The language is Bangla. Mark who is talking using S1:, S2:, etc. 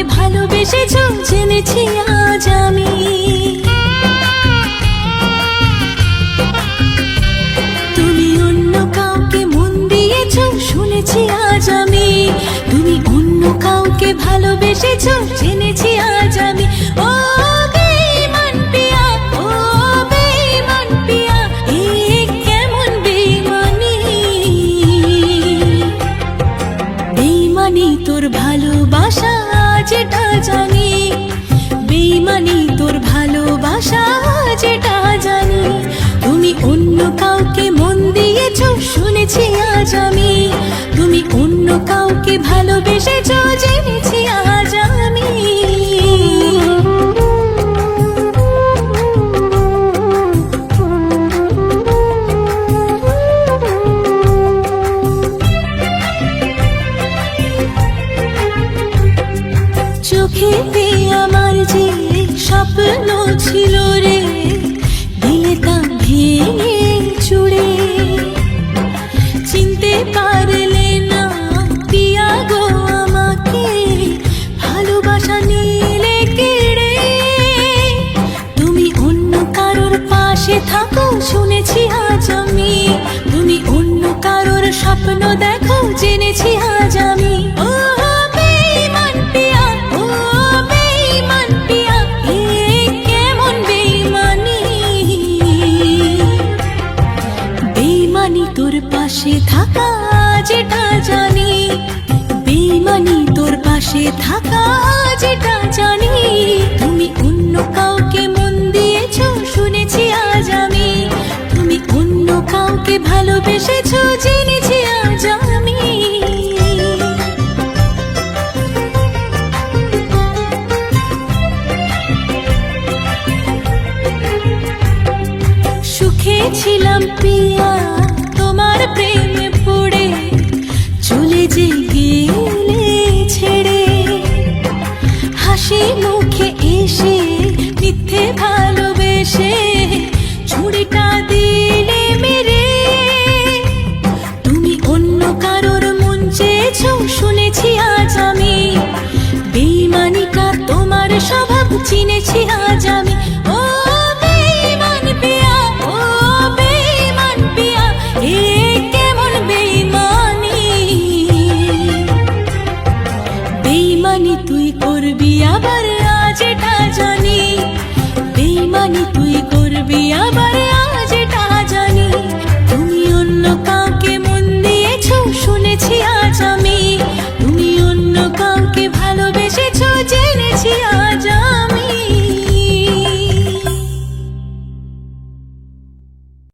S1: ভালোবেসেছো জেনেছি আজ আমি। তুমি অন্য কাউকে মন দিয়েছো শুনেছি আজ আমি। তুমি অন্য কাউকে ভালোবেসেছো জেনেছি আজ আমি। ও বেঈমান পিয়া, ও বেঈমান পিয়া, এ কেমন বেঈমানি। বেঈমানি তোর ভালোবাসা যেটা জানি, বেঈমানি তোর ভালোবাসা যেটা জানি। তুমি অন্য কাউকে মন দিয়েছো শুনেছি আজ আমি। তুমি অন্য কাউকে ভালোবেসেছো জেনেছি আজ আমি। চোখেতে আমার যে স্বপ্ন ছিল রে, দিলে তা ভেঙে চুড়ে। চিনতে পারলে না পিয়া গো আমাকে, ভালোবাসা নিলে কেড়ে। তুমি অন্য কারোর পাশে থাকো শুনেছি আজ আমি। তুমি অন্য কারোর স্বপ্ন দেখো জেনেছি আজ আমি। ও বেঈমান পিয়া, ও বেঈমান পিয়া, এ কেমন বেঈমানি। বেঈমানি তোর পাশে থাকা যেটা জানি, বেঈমানি তোর পাশে থাকা যেটা জানি। তুমি অন্য কাউকে মন দিয়েছো শুনেছি আজ আমি। তুমি অন্য কাউকে ভালোবেসেছো জেনেছি আজ আমি। সুখে ছিলাম পিয়া তোমার প্রেমে পড়ে, চলে যে গেলে ছেড়ে। হাসি মুখে এসে মিথ্যে ভালোবেসে ছুরিটা দিলে মেরে। তুমি অন্য কারোর মন চেয়েছো শুনেছি আজ আমি। বেঈমানিটা তোমার স্বভাব চিনেছি আজ আমি। ও বেঈমান পিয়া, ও বেঈমান পিয়া, এ কেমন বেঈমানি। বেঈমানি তুই করবি আবার আজ এটা জানি। বেঈমানি তুই করবি আবার আজ এটা জানি। তুমি অন্য কাউকে মন দিয়েছো শুনেছি আজ আমি। তুমি অন্য কাউকে ভালোবেসেছো জেনেছি আজ আমি।